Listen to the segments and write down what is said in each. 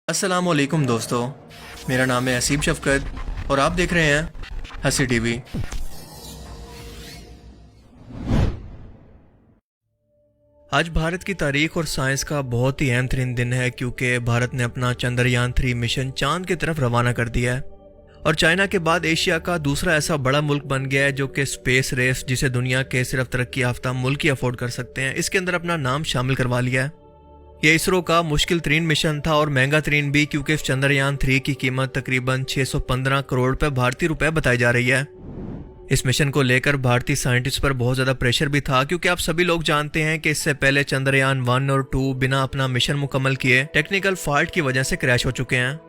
अस्सलामुअलैकुम दोस्तों, मेरा नाम है हसीब शफकत और आप देख रहे हैं हसी टीवी। आज भारत की तारीख और साइंस का बहुत ही अहम तरीन दिन है क्योंकि भारत ने अपना चंद्रयान 3 मिशन चांद की तरफ रवाना कर दिया है और चाइना के बाद एशिया का दूसरा ऐसा बड़ा मुल्क बन गया है जो कि स्पेस रेस, जिसे दुनिया के सिर्फ तरक्की याफ्ता मुल्क ही अफोर्ड कर सकते हैं, इसके अंदर अपना नाम शामिल करवा लिया है। यह इसरो का मुश्किल तरीन मिशन था और महंगा तरीन भी, क्योंकि इस चंद्रयान 3 की कीमत तकरीबन 615 करोड़ भारतीय रुपए बताई जा रही है। इस मिशन को लेकर भारतीय साइंटिस्ट पर बहुत ज्यादा प्रेशर भी था क्योंकि आप सभी लोग जानते हैं कि इससे पहले चंद्रयान 1 और 2 बिना अपना मिशन मुकम्मल किए टेक्निकल फॉल्ट की वजह से क्रैश हो चुके हैं।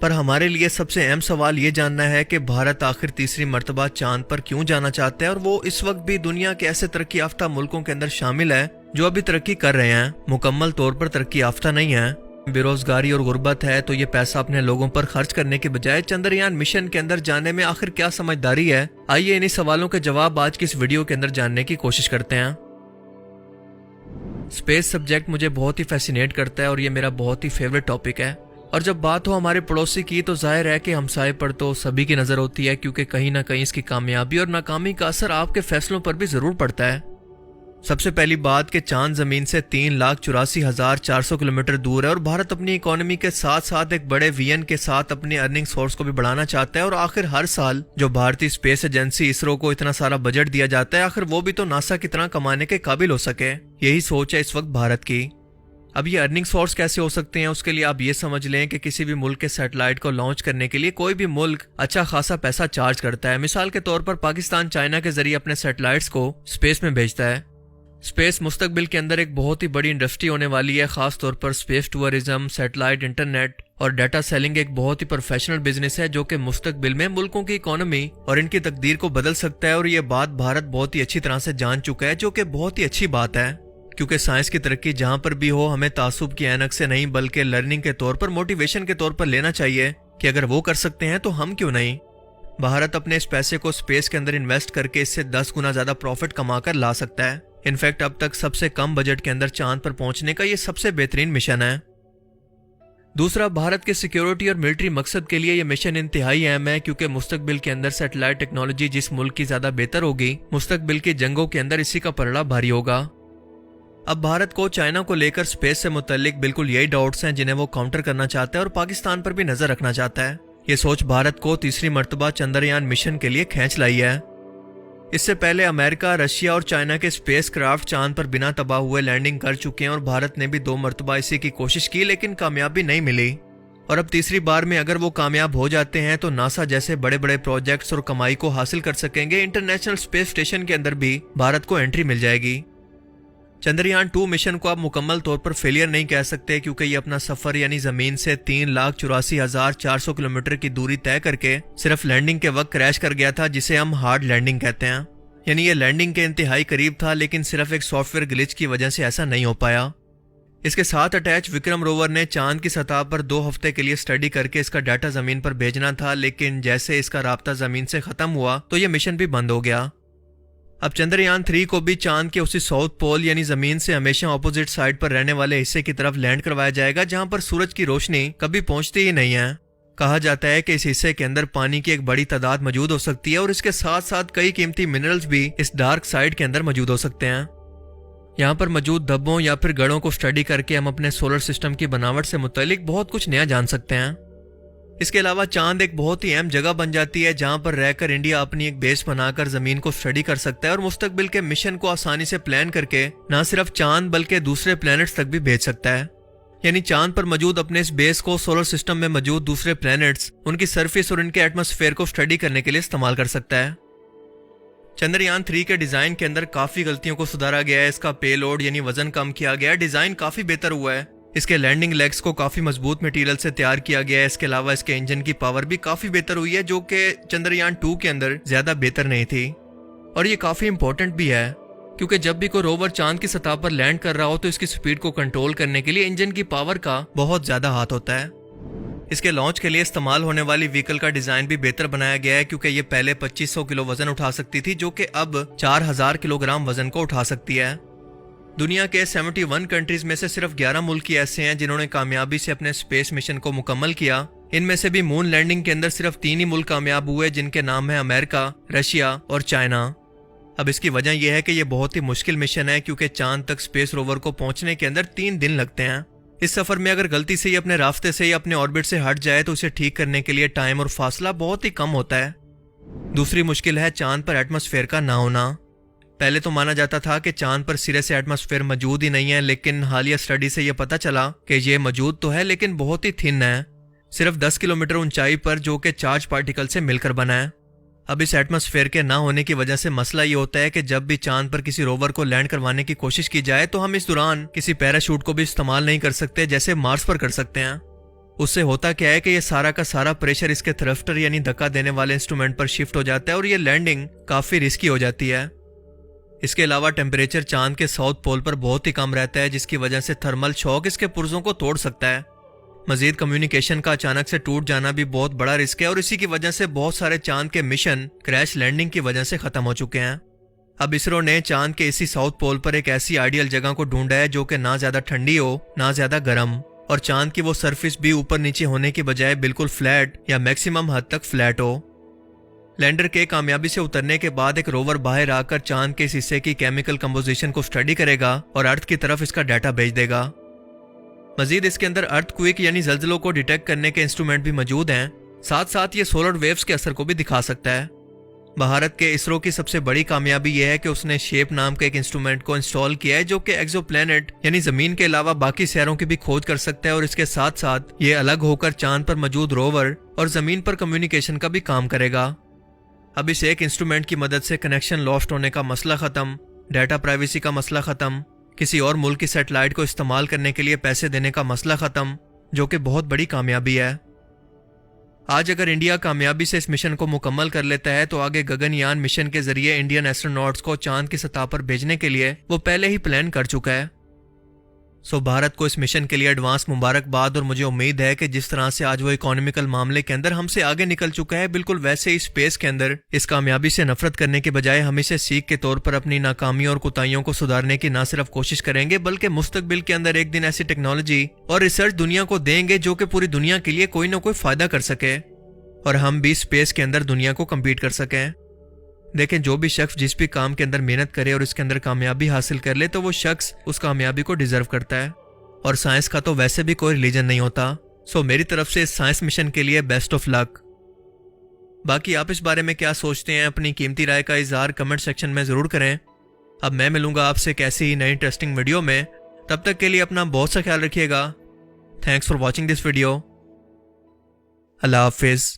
पर हमारे लिए सबसे अहम सवाल ये जानना है कि भारत आखिर तीसरी मर्तबा चांद पर क्यों जाना चाहता है और वो इस वक्त भी दुनिया के ऐसे तरक्की याफ्ता मुल्कों के अंदर शामिल है जो अभी तरक्की कर रहे हैं, मुकम्मल तौर पर तरक्की याफ्ता नहीं है। बेरोजगारी और गुर्बत है, तो ये पैसा अपने लोगों पर खर्च करने के बजाय चंद्रयान मिशन के अंदर जाने में आखिर क्या समझदारी है। आइए इन्हीं सवालों के जवाब आज की इस वीडियो के अंदर जानने की कोशिश करते हैं। स्पेस सब्जेक्ट मुझे बहुत ही फैसिनेट करता है और ये मेरा बहुत ही फेवरेट टॉपिक है। और जब बात हो हमारे पड़ोसी की तो जाहिर है कि हमसाये पर तो सभी की नजर होती है, क्योंकि कहीं ना कहीं इसकी कामयाबी और नाकामी का असर आपके फैसलों पर भी जरूर पड़ता है। सबसे पहली बात कि चांद जमीन से 3,84,400 किलोमीटर दूर है और भारत अपनी इकोनॉमी के साथ साथ एक बड़े विजन के साथ अपनी अर्निंग सोर्स को भी बढ़ाना चाहता है। और आखिर हर साल जो भारतीय स्पेस एजेंसी इसरो को इतना सारा बजट दिया जाता है, आखिर वो भी तो नासा की तरह कमाने के काबिल हो सके। यही सोच है इस वक्त भारत की। अब ये अर्निंग सोर्स कैसे हो सकते हैं, उसके लिए आप ये समझ लें कि किसी भी मुल्क के सैटेलाइट को लॉन्च करने के लिए कोई भी मुल्क अच्छा खासा पैसा चार्ज करता है। मिसाल के तौर पर पाकिस्तान चाइना के जरिए अपने सैटेलाइट्स को स्पेस में भेजता है। स्पेस मुस्तकबिल के अंदर एक बहुत ही बड़ी इंडस्ट्री होने वाली है, खास तौर पर स्पेस टूरिज्म, सैटेलाइट, इंटरनेट और डाटा सेलिंग एक बहुत ही प्रोफेशनल बिजनेस है जो कि मुस्तकबिल में मुल्कों की इकोनॉमी और इनकी तकदीर को बदल सकता है। और ये बात भारत बहुत ही अच्छी तरह से जान चुका है, जो कि बहुत ही अच्छी बात है, क्योंकि साइंस की तरक्की जहां पर भी हो हमें तासुब की ऐनक से नहीं बल्कि लर्निंग के तौर पर, मोटिवेशन के तौर पर लेना चाहिए कि अगर वो कर सकते हैं तो हम क्यों नहीं। भारत अपने इस पैसे को स्पेस के अंदर इन्वेस्ट करके इससे 10 गुना ज्यादा प्रॉफिट कमाकर ला सकता है। इनफैक्ट अब तक सबसे कम बजट के अंदर चांद पर पहुंचने का ये सबसे बेहतरीन मिशन है। दूसरा, भारत के सिक्योरिटी और मिलिट्री मकसद के लिए ये मिशन इंतहाई अहम है, क्योंकि मुस्तकबिल के अंदर सैटेलाइट टेक्नोलॉजी जिस मुल्क की ज्यादा बेहतर होगी, मुस्तकबिल की जंगों के अंदर इसी का पलड़ा भारी होगा। अब भारत को चाइना को लेकर स्पेस से मुतल्लिक बिल्कुल यही डाउट्स हैं जिन्हें वो काउंटर करना चाहता है और पाकिस्तान पर भी नजर रखना चाहता है। ये सोच भारत को तीसरी मर्तबा चंद्रयान मिशन के लिए खींच लाई है। इससे पहले अमेरिका, रशिया और चाइना के स्पेस क्राफ्ट चांद पर बिना तबाह हुए लैंडिंग कर चुके हैं और भारत ने भी 2 मर्तबा इसी की कोशिश की, लेकिन कामयाबी नहीं मिली। और अब तीसरी बार में अगर वो कामयाब हो जाते हैं तो नासा जैसे बड़े बड़े प्रोजेक्ट्स और कमाई को हासिल कर सकेंगे। इंटरनेशनल स्पेस स्टेशन के अंदर भी भारत को एंट्री मिल जाएगी। चंद्रयान 2 मिशन को आप मुकम्मल तौर पर फेलियर नहीं कह सकते, क्योंकि ये अपना सफर यानी जमीन से 3,84,400 किलोमीटर की दूरी तय करके सिर्फ लैंडिंग के वक्त क्रैश कर गया था, जिसे हम हार्ड लैंडिंग कहते हैं। यानी ये लैंडिंग के इंतहाई करीब था, लेकिन सिर्फ एक सॉफ्टवेयर ग्लिच की वजह से ऐसा नहीं हो पाया। इसके साथ अटैच विक्रम रोवर ने चांद की सतह पर 2 हफ्ते के लिए स्टडी करके इसका डाटा जमीन पर भेजना था, लेकिन जैसे इसका राब्ता जमीन से खत्म हुआ तो ये मिशन भी बंद हो गया। अब चंद्रयान 3 को भी चांद के उसी साउथ पोल यानी जमीन से हमेशा ऑपोजिट साइड पर रहने वाले हिस्से की तरफ लैंड करवाया जाएगा, जहां पर सूरज की रोशनी कभी पहुंचती ही नहीं है। कहा जाता है कि इस हिस्से के अंदर पानी की एक बड़ी तादाद मौजूद हो सकती है और इसके साथ साथ कई कीमती मिनरल्स भी इस डार्क साइड के अंदर मौजूद हो सकते हैं। यहाँ पर मौजूद धब्बों या फिर गढ़ों को स्टडी करके हम अपने सोलर सिस्टम की बनावट से मुतालिक बहुत कुछ नया जान सकते हैं। इसके अलावा चांद एक बहुत ही अहम जगह बन जाती है जहां पर रहकर इंडिया अपनी एक बेस बनाकर जमीन को स्टडी कर सकता है और मुस्तकबिल के मिशन को आसानी से प्लान करके न सिर्फ चांद बल्कि दूसरे प्लैनेट्स तक भी भेज सकता है। यानी चांद पर मौजूद अपने इस बेस को सोलर सिस्टम में मौजूद दूसरे प्लैनेट्स, उनकी सरफेस और उनके एटमॉस्फेयर को स्टडी करने के लिए इस्तेमाल कर सकता है। चंद्रयान 3 के डिजाइन के अंदर काफी गलतियों को सुधारा गया है। इसका पेलोड यानी वजन कम किया गया है, डिजाइन काफी बेहतर हुआ है। इसके लैंडिंग लेग्स को काफी मजबूत मटेरियल से तैयार किया गया है। इसके अलावा इसके इंजन की पावर भी काफी बेहतर हुई है, जो कि चंद्रयान 2 के अंदर ज्यादा बेहतर नहीं थी। और ये काफी इंपॉर्टेंट भी है, क्योंकि जब भी कोई रोवर चांद की सतह पर लैंड कर रहा हो तो इसकी स्पीड को कंट्रोल करने के लिए इंजन की पावर का बहुत ज्यादा हाथ होता है। इसके लॉन्च के लिए इस्तेमाल होने वाली व्हीकल का डिजाइन भी बेहतर बनाया गया है, क्योंकि ये पहले 2500 किलो वजन उठा सकती थी, जो कि अब 4000 किलोग्राम वजन को उठा सकती है। दुनिया के 71 कंट्रीज में से सिर्फ 11 मुल्क ही ऐसे हैं जिन्होंने कामयाबी से अपने स्पेस मिशन को मुकम्मल किया। इनमें से भी मून लैंडिंग के अंदर सिर्फ 3 ही मुल्क कामयाब हुए, जिनके नाम है अमेरिका, रशिया और चाइना। अब इसकी वजह यह है कि यह बहुत ही मुश्किल मिशन है, क्योंकि चांद तक स्पेस रोवर को पहुंचने के अंदर 3 दिन लगते हैं। इस सफर में अगर गलती से ही अपने रास्ते से या अपने ऑर्बिट से हट जाए तो उसे ठीक करने के लिए टाइम और फासला बहुत ही कम होता है। दूसरी मुश्किल है चांद पर एटमॉस्फेयर का ना होना। पहले तो माना जाता था कि चांद पर सिरे से एटमॉस्फेयर मौजूद ही नहीं है, लेकिन हालिया स्टडी से यह पता चला कि ये मौजूद तो है लेकिन बहुत ही थिन है, सिर्फ 10 किलोमीटर ऊंचाई पर, जो कि चार्ज पार्टिकल से मिलकर बना है। अब इस एटमॉस्फेयर के ना होने की वजह से मसला ये होता है कि जब भी चांद पर किसी रोवर को लैंड करवाने की कोशिश की जाए तो हम इस दौरान किसी पैराशूट को भी इस्तेमाल नहीं कर सकते जैसे मार्स पर कर सकते हैं। उससे होता क्या है कि ये सारा का सारा प्रेशर इसके थ्रस्टर यानी धक्का देने वाले इंस्ट्रूमेंट पर शिफ्ट हो जाता है और ये लैंडिंग काफी रिस्की हो जाती है। इसके अलावा टेम्परेचर चांद के साउथ पोल पर बहुत ही कम रहता है, जिसकी वजह से थर्मल शॉक इसके पुर्जों को तोड़ सकता है। मजीद कम्युनिकेशन का अचानक से टूट जाना भी बहुत बड़ा रिस्क है और इसी की वजह से बहुत सारे चांद के मिशन क्रैश लैंडिंग की वजह से खत्म हो चुके हैं। अब इसरो ने चांद के इसी साउथ पोल पर एक ऐसी आइडियल जगह को ढूंढा है जो कि ना ज्यादा ठंडी हो ना ज्यादा गर्म, और चांद की वो सरफेस भी ऊपर नीचे होने की बजाय बिल्कुल फ्लैट या मैक्सिमम हद तक फ्लैट हो। लैंडर के कामयाबी से उतरने के बाद एक रोवर बाहर आकर चांद के इस हिस्से की केमिकल कंपोजिशन को स्टडी करेगा और अर्थ की तरफ इसका डाटा भेज देगा। मजीद इसके अंदर अर्थक्वेक यानी जल्जलों को डिटेक्ट करने के इंस्ट्रूमेंट भी मौजूद हैं। साथ साथ ये सोलर वेव्स के असर को भी दिखा सकता है। भारत के इसरो की सबसे बड़ी कामयाबी यह है कि उसने शेप नाम के एक इंस्ट्रूमेंट को इंस्टॉल किया है जो कि एक्सोप्लैनेट यानी जमीन के अलावा बाकी शहरों की भी खोज कर सकता है, और इसके साथ साथ ये अलग होकर चांद पर मौजूद रोवर और जमीन पर कम्युनिकेशन का भी काम करेगा। अब इस एक इंस्ट्रूमेंट की मदद से कनेक्शन लॉस्ट होने का मसला खत्म, डाटा प्राइवेसी का मसला खत्म, किसी और मुल्क की सैटेलाइट को इस्तेमाल करने के लिए पैसे देने का मसला खत्म, जो कि बहुत बड़ी कामयाबी है। आज अगर इंडिया कामयाबी से इस मिशन को मुकम्मल कर लेता है तो आगे गगनयान मिशन के जरिए इंडियन एस्ट्रोनॉट्स को चांद की सतह पर भेजने के लिए वो पहले ही प्लान कर चुका है। सो भारत को इस मिशन के लिए एडवांस मुबारकबाद, और मुझे उम्मीद है कि जिस तरह से आज वो इकोनॉमिकल मामले के अंदर हमसे आगे निकल चुका है, बिल्कुल वैसे ही स्पेस के अंदर इस कामयाबी से नफरत करने के बजाय हम इसे सीख के तौर पर अपनी नाकामियों और कुताहियों को सुधारने की ना सिर्फ कोशिश करेंगे बल्कि मुस्तकबिल के अंदर एक दिन ऐसी टेक्नोलॉजी और रिसर्च दुनिया को देंगे जो कि पूरी दुनिया के लिए कोई ना कोई फायदा कर सके और हम भी स्पेस के अंदर दुनिया को कम्पीट कर सकें। देखें, जो भी शख्स जिस भी काम के अंदर मेहनत करे और इसके अंदर कामयाबी हासिल कर ले तो वो शख्स उस कामयाबी को डिजर्व करता है, और साइंस का तो वैसे भी कोई रिलीजन नहीं होता। सो मेरी तरफ से इस साइंस मिशन के लिए बेस्ट ऑफ लक। बाकी आप इस बारे में क्या सोचते हैं, अपनी कीमती राय का इजहार कमेंट सेक्शन में जरूर करें। अब मैं मिलूंगा आपसे एक ऐसी ही नई इंटरेस्टिंग वीडियो में, तब तक के लिए अपना बहुत सा ख्याल रखिएगा। Thanks for watching this video. Allah Hafiz.